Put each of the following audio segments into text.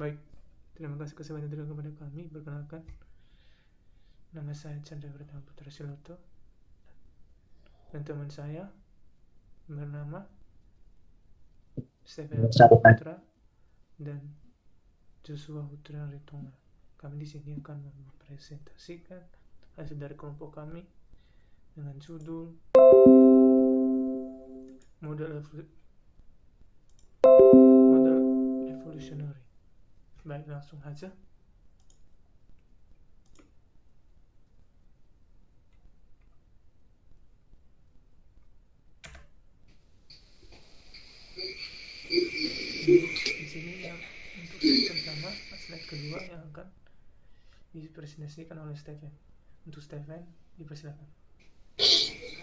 Baik, terima kasih kesempatan yang kepada kami. Perkenalkan, nama saya Chandra Pratama Putra Siloto dan teman saya bernama Stephen Putra dan Joshua Putra Ritonga. Kami di sini akan mempresentasikan hasil dari kelompok kami dengan judul model evolutionary. Baik, langsung aja. Di sini yang untuk slide pertama, slide kedua yang akan dipresentasikan oleh Stephen. Untuk Stephen, dipersilakan.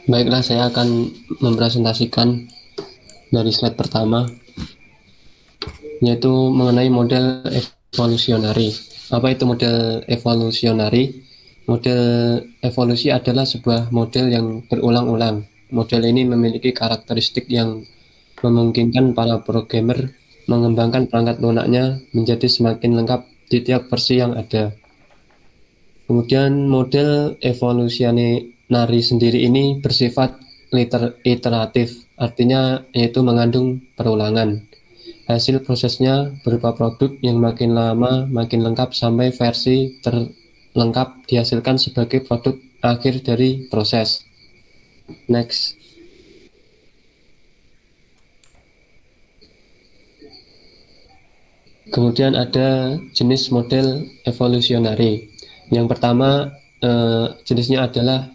Baiklah, saya akan mempresentasikan dari slide pertama, yaitu mengenai model evolusionari. Apa itu model evolusionari? Model evolusi adalah sebuah model yang berulang-ulang. Model ini memiliki karakteristik yang memungkinkan para programmer mengembangkan perangkat lunaknya menjadi semakin lengkap di tiap versi yang ada. Kemudian model evolusionari sendiri ini bersifat iteratif, artinya yaitu mengandung perulangan. Hasil prosesnya berupa produk yang makin lama makin lengkap sampai versi terlengkap dihasilkan sebagai produk akhir dari proses. Next. Kemudian ada jenis model evolusionari. Yang pertama jenisnya adalah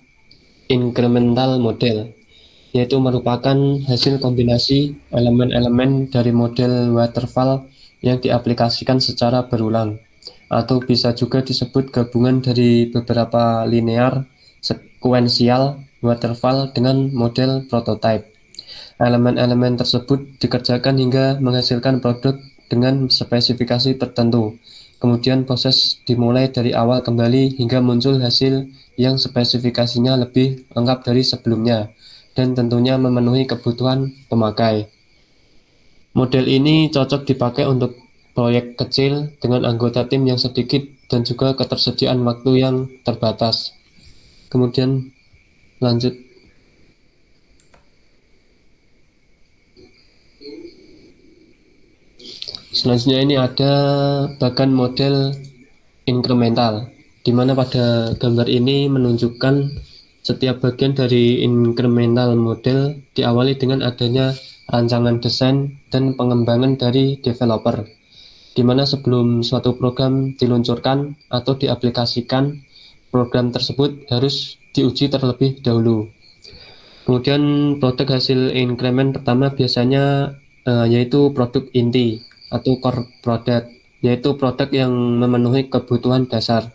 incremental model, yaitu merupakan hasil kombinasi elemen-elemen dari model waterfall yang diaplikasikan secara berulang, atau bisa juga disebut gabungan dari beberapa linear sekuensial waterfall dengan model prototype. Elemen-elemen tersebut dikerjakan hingga menghasilkan produk dengan spesifikasi tertentu. Kemudian proses dimulai dari awal kembali hingga muncul hasil yang spesifikasinya lebih lengkap dari sebelumnya dan tentunya memenuhi kebutuhan pemakai. Model ini cocok dipakai untuk proyek kecil dengan anggota tim yang sedikit dan juga ketersediaan waktu yang terbatas. Kemudian lanjut. Selanjutnya ini ada bagan model incremental, di mana pada gambar ini menunjukkan setiap bagian dari incremental model diawali dengan adanya rancangan desain dan pengembangan dari developer, di mana sebelum suatu program diluncurkan atau diaplikasikan, program tersebut harus diuji terlebih dahulu. Kemudian produk hasil increment pertama biasanya yaitu produk inti atau core product, yaitu produk yang memenuhi kebutuhan dasar.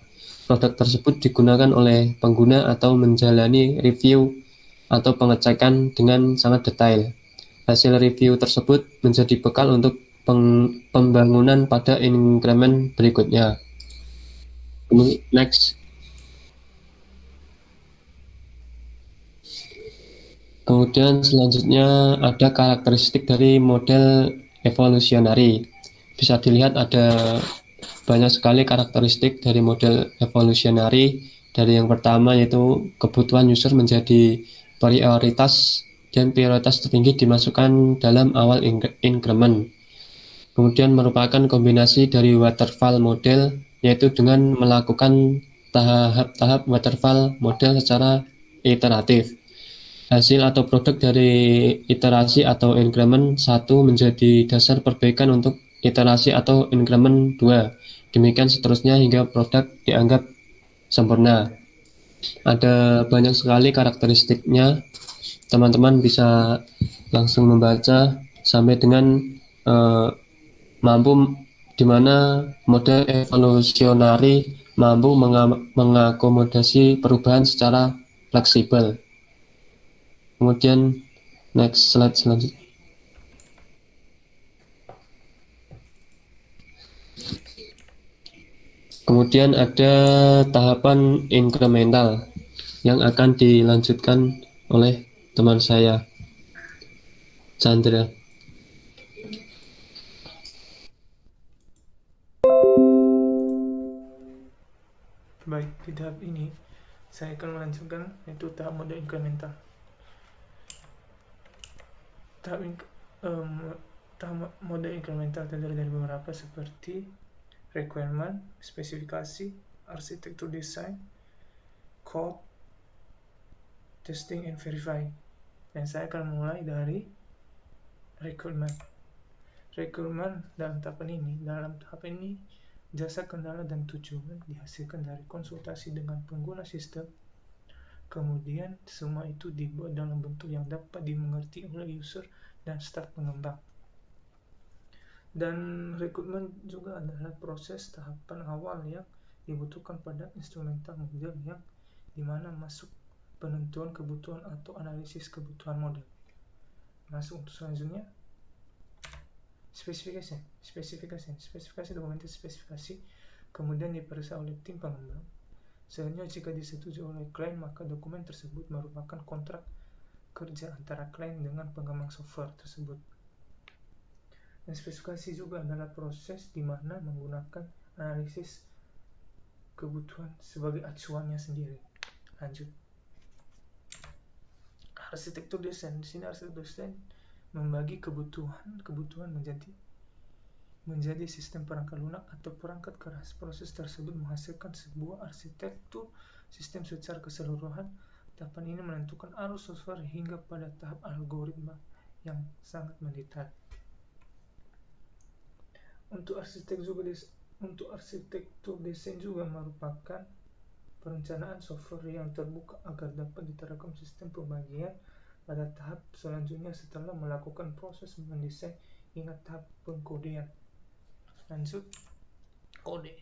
Produk tersebut digunakan oleh pengguna atau menjalani review atau pengecekan dengan sangat detail. Hasil review tersebut menjadi bekal untuk pembangunan pada increment berikutnya. Next. Kemudian selanjutnya ada karakteristik dari model evolusionari. Bisa dilihat ada banyak sekali karakteristik dari model evolusionari. Dari yang pertama yaitu kebutuhan user menjadi prioritas dan prioritas tertinggi dimasukkan dalam awal increment. Kemudian merupakan kombinasi dari waterfall model, yaitu dengan melakukan tahap-tahap waterfall model secara iteratif. Hasil atau produk dari iterasi atau increment 1 menjadi dasar perbaikan untuk iterasi atau increment 2. Demikian seterusnya hingga produk dianggap sempurna. Ada banyak sekali karakteristiknya. Teman-teman bisa langsung membaca sampai dengan mampu di mana model evolusionari mampu mengakomodasi perubahan secara fleksibel. Kemudian next slide selanjutnya. Kemudian ada tahapan incremental yang akan dilanjutkan oleh teman saya, Chandra. Baik, di tahap ini saya akan melanjutkan yaitu tahap mode incremental. Tahap mode incremental terdiri dari beberapa seperti requirement, spesifikasi, arsitektur desain, code, testing and verify. Dan saya akan mulai dari requirement. Dalam tahap ini jasa kendala dan tujuan dihasilkan dari konsultasi dengan pengguna sistem. Kemudian semua itu dibuat dalam bentuk yang dapat dimengerti oleh user dan staf pengembang. Dan rekrutmen juga adalah proses tahapan awal yang dibutuhkan pada instrumental model, yang dimana masuk penentuan kebutuhan atau analisis kebutuhan model. Masuk untuk selanjutnya spesifikasi dokumentasi spesifikasi, kemudian diperiksa oleh tim pengembang. Selanjutnya jika disetujui oleh klien, maka dokumen tersebut merupakan kontrak kerja antara klien dengan pengembang software tersebut. Dan spesifikasi juga adalah proses di mana menggunakan analisis kebutuhan sebagai acuannya sendiri. Lanjut. Arsitektur desain. Di sini arsitektur desain membagi kebutuhan menjadi sistem perangkat lunak atau perangkat keras. Proses tersebut menghasilkan sebuah arsitektur sistem secara keseluruhan. Tahapan ini menentukan arus software hingga pada tahap algoritma yang sangat mendetail. Untuk arsitektur desain juga merupakan perencanaan software yang terbuka agar dapat diterapkan sistem pembagian pada tahap selanjutnya setelah melakukan proses mendesain hingga tahap pengkodean. Lanjut, kode.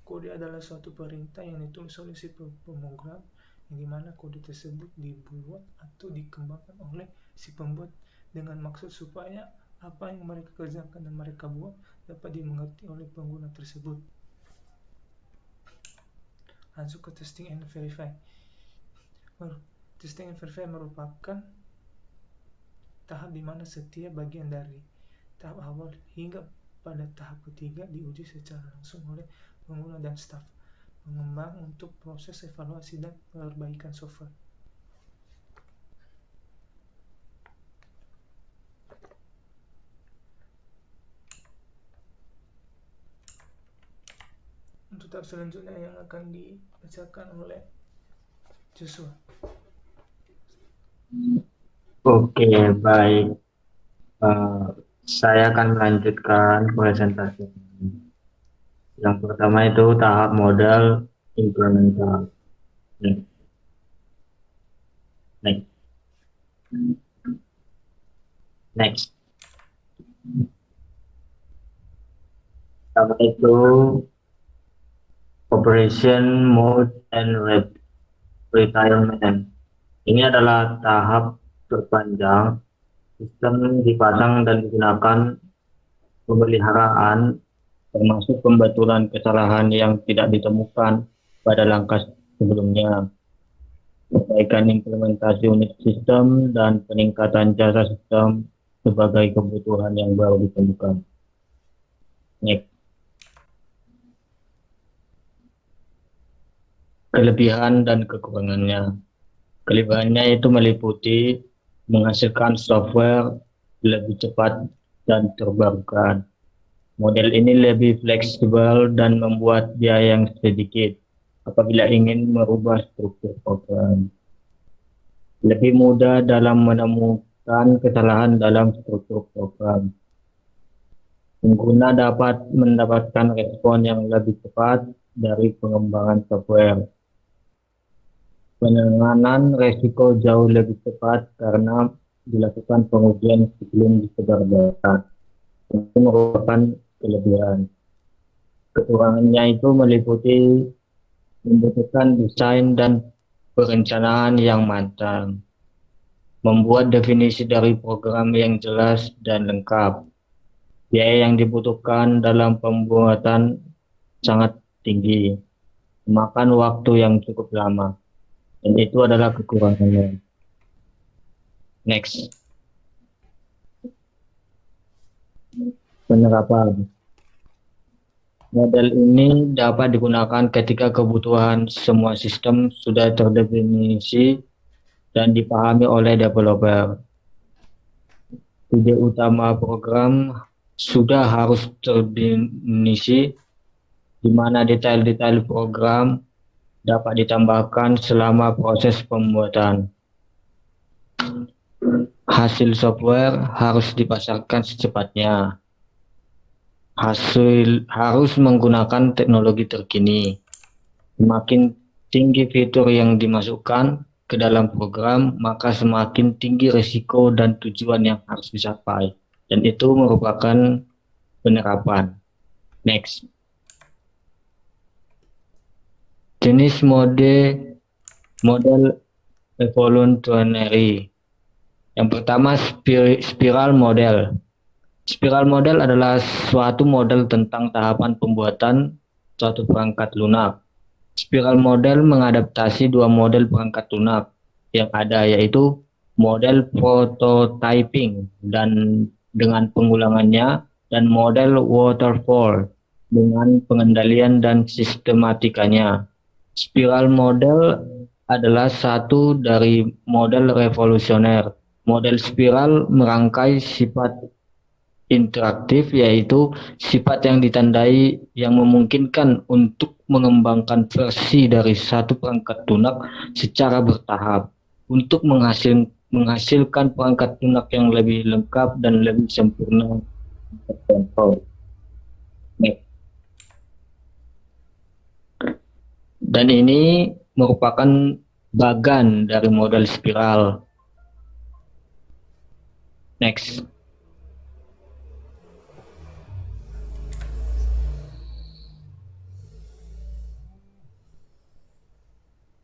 Kode adalah suatu perintah yang ditulis oleh si pemrogram, yang dimana kode tersebut dibuat atau dikembangkan oleh si pembuat dengan maksud supaya apa yang mereka kerjakan dan mereka buat dapat dimengerti oleh pengguna tersebut. Langsung ke testing and verify. Testing and verify merupakan tahap di mana setiap bagian dari tahap awal hingga pada tahap ketiga diuji secara langsung oleh pengguna dan staf pengembang untuk proses evaluasi dan perbaikan software. Untuk tahap selanjutnya yang akan dibacakan oleh Joshua. Oke, baik. Saya akan melanjutkan presentasi. Yang pertama itu tahap modal incremental. Next. Pertama itu operation mode and retirement. Ini adalah tahap terpanjang. Sistem dipasang dan digunakan pemeliharaan, termasuk pembetulan kesalahan yang tidak ditemukan pada langkah sebelumnya, perbaikan implementasi unit sistem, dan peningkatan jasa sistem sebagai kebutuhan yang baru ditemukan. Next. Kelebihan dan kekurangannya. Kelebihannya itu meliputi menghasilkan software lebih cepat dan terbarukan. Model ini lebih fleksibel dan membuat biaya yang sedikit apabila ingin merubah struktur program. Lebih mudah dalam menemukan kesalahan dalam struktur program. Pengguna dapat mendapatkan respon yang lebih cepat dari pengembangan software. Penanganan resiko jauh lebih cepat karena dilakukan pengujian sebelum disebarkan. Itu merupakan kelebihan. Kekurangannya itu meliputi membutuhkan desain dan perencanaan yang matang, membuat definisi dari program yang jelas dan lengkap. Biaya yang dibutuhkan dalam pembuatan sangat tinggi, memakan waktu yang cukup lama. Dan itu adalah kekurangannya. Next. Penerapan. Model ini dapat digunakan ketika kebutuhan semua sistem sudah terdefinisi dan dipahami oleh developer. Ide utama program sudah harus terdefinisi, di mana detail-detail program dapat ditambahkan selama proses pembuatan. Hasil software harus dipasarkan secepatnya. Hasil harus menggunakan teknologi terkini. Semakin tinggi fitur yang dimasukkan ke dalam program, maka semakin tinggi risiko dan tujuan yang harus dicapai. Dan itu merupakan penerapan. Next. Jenis model evolutionary. Yang pertama, spiral model. Spiral model adalah suatu model tentang tahapan pembuatan suatu perangkat lunak. Spiral model mengadaptasi dua model perangkat lunak yang ada, yaitu model prototyping dan dengan pengulangannya, dan model waterfall dengan pengendalian dan sistematikanya. Spiral model adalah satu dari model revolusioner. Model spiral merangkai sifat interaktif, yaitu sifat yang ditandai yang memungkinkan untuk mengembangkan versi dari satu perangkat lunak secara bertahap untuk menghasilkan perangkat lunak yang lebih lengkap dan lebih sempurna. Dan ini merupakan bagan dari model spiral. Next.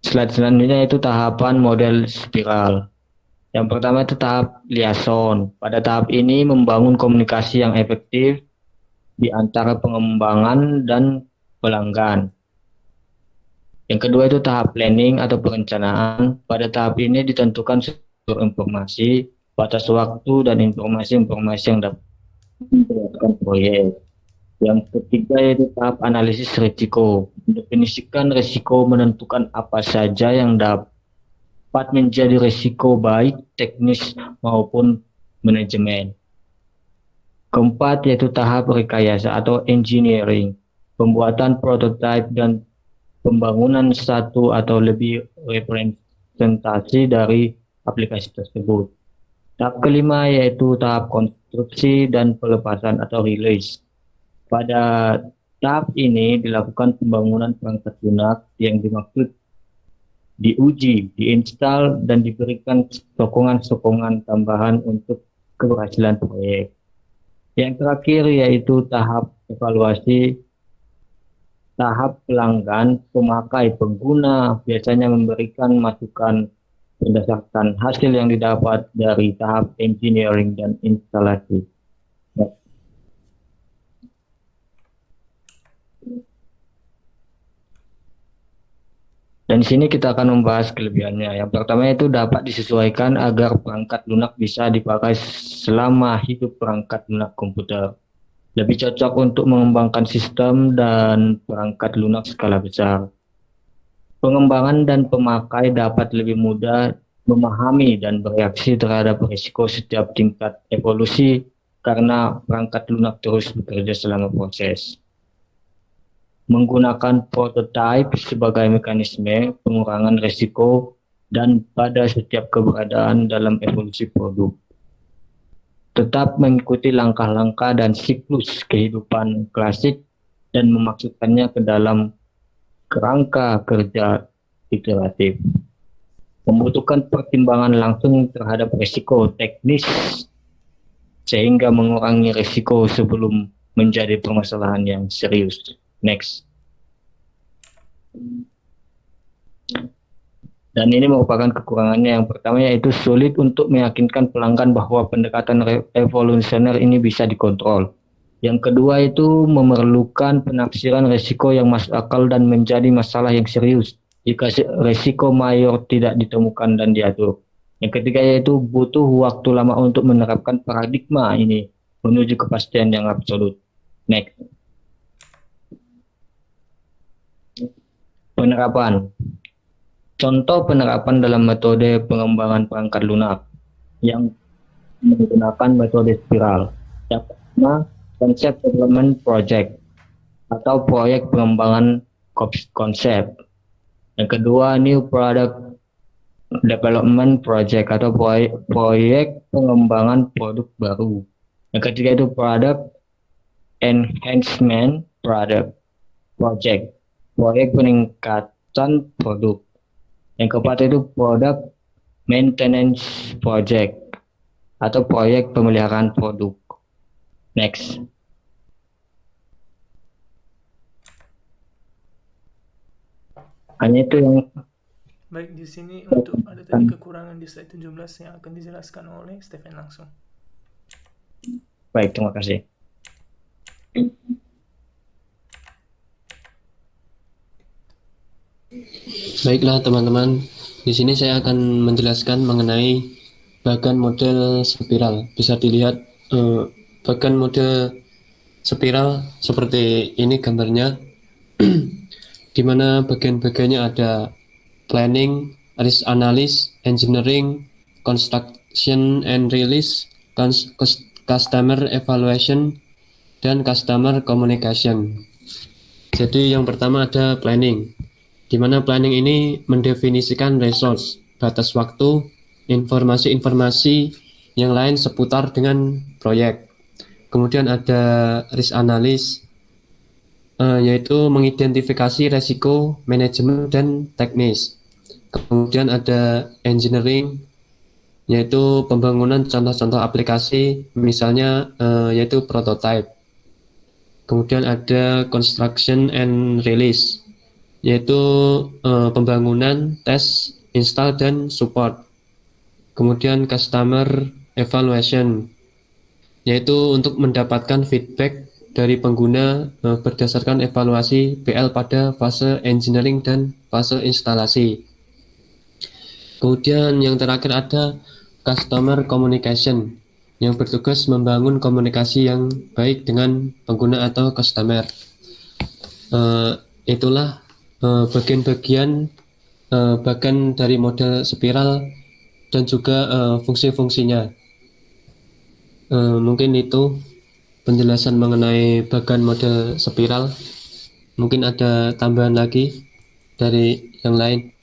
Slide selanjutnya itu tahapan model spiral. Yang pertama itu tahap liaison. Pada tahap ini membangun komunikasi yang efektif di antara pengembangan dan pelanggan. Yang kedua itu tahap planning atau perencanaan. Pada tahap ini ditentukan sumber informasi, batas waktu, dan informasi-informasi yang dapat memperolehkan proyek. Yang ketiga yaitu tahap analisis risiko. Mendefinisikan risiko, menentukan apa saja yang dapat menjadi risiko baik teknis maupun manajemen. Keempat yaitu tahap rekayasa atau engineering. Pembuatan prototipe dan pembangunan satu atau lebih representasi dari aplikasi tersebut. Tahap kelima yaitu tahap konstruksi dan pelepasan atau release. Pada tahap ini dilakukan pembangunan perangkat lunak yang dimaksud diuji, diinstal, dan diberikan sokongan-sokongan tambahan untuk keberhasilan proyek. Yang terakhir yaitu tahap evaluasi. Tahap pelanggan, pemakai, pengguna biasanya memberikan masukan berdasarkan hasil yang didapat dari tahap engineering dan instalasi. Dan di sini kita akan membahas kelebihannya. Yang pertama itu dapat disesuaikan agar perangkat lunak bisa dipakai selama hidup perangkat lunak komputer. Lebih cocok untuk mengembangkan sistem dan perangkat lunak skala besar. Pengembangan dan pemakai dapat lebih mudah memahami dan bereaksi terhadap risiko setiap tingkat evolusi karena perangkat lunak terus bekerja selama proses. Menggunakan prototype sebagai mekanisme pengurangan risiko dan pada setiap keberadaan dalam evolusi produk. Tetap mengikuti langkah-langkah dan siklus kehidupan klasik dan memasukkannya ke dalam kerangka kerja iteratif. Membutuhkan pertimbangan langsung terhadap risiko teknis sehingga mengurangi risiko sebelum menjadi permasalahan yang serius. Next. Dan ini merupakan kekurangannya. Yang pertama yaitu sulit untuk meyakinkan pelanggan bahwa pendekatan evolusioner ini bisa dikontrol. Yang kedua itu memerlukan penafsiran risiko yang masuk akal dan menjadi masalah yang serius jika risiko mayor tidak ditemukan dan diatur. Yang ketiga yaitu butuh waktu lama untuk menerapkan paradigma ini menuju kepastian yang absolut. Next. Penerapan. Contoh penerapan dalam metode pengembangan perangkat lunak yang menggunakan metode spiral. Yang pertama, konsep development project atau proyek pengembangan konsep. Yang kedua, new product development project atau proyek pengembangan produk baru. Yang ketiga itu product enhancement project, proyek peningkatan produk. Yang keempat itu product maintenance project atau proyek pemeliharaan produk. Next. Hanya itu yang Baik, di sini untuk ada tadi kekurangan di slide 17 yang akan dijelaskan oleh Stephen langsung. baik, terima kasih. Baiklah teman-teman, di sini saya akan menjelaskan mengenai bagan model spiral. Bisa dilihat bagan model spiral seperti ini gambarnya, di mana bagian-bagiannya ada planning, risk analysis, engineering, construction and release, customer evaluation, dan customer communication. Jadi yang pertama ada planning, di mana planning ini mendefinisikan resource, batas waktu, informasi-informasi yang lain seputar dengan proyek. Kemudian ada risk analysis, yaitu mengidentifikasi resiko, manajemen, dan teknis. Kemudian ada engineering, yaitu pembangunan contoh-contoh aplikasi, misalnya yaitu prototype. Kemudian ada construction and release, yaitu pembangunan, tes, install, dan support. Kemudian customer evaluation, yaitu untuk mendapatkan feedback dari pengguna berdasarkan evaluasi PL pada fase engineering dan fase instalasi. Kemudian yang terakhir ada customer communication, yang bertugas membangun komunikasi yang baik dengan pengguna atau customer. Itulah bagian-bagian bagan dari model spiral dan juga fungsi-fungsinya. Mungkin itu penjelasan mengenai bagan model spiral. Mungkin ada tambahan lagi dari yang lain.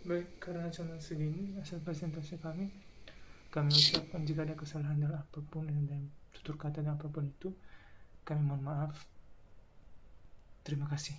Baik, karena cuma segini hasil presentasi kami ucapkan jika ada kesalahan dalam apapun dan tutur kata dan apapun itu, kami mohon maaf. Terima kasih.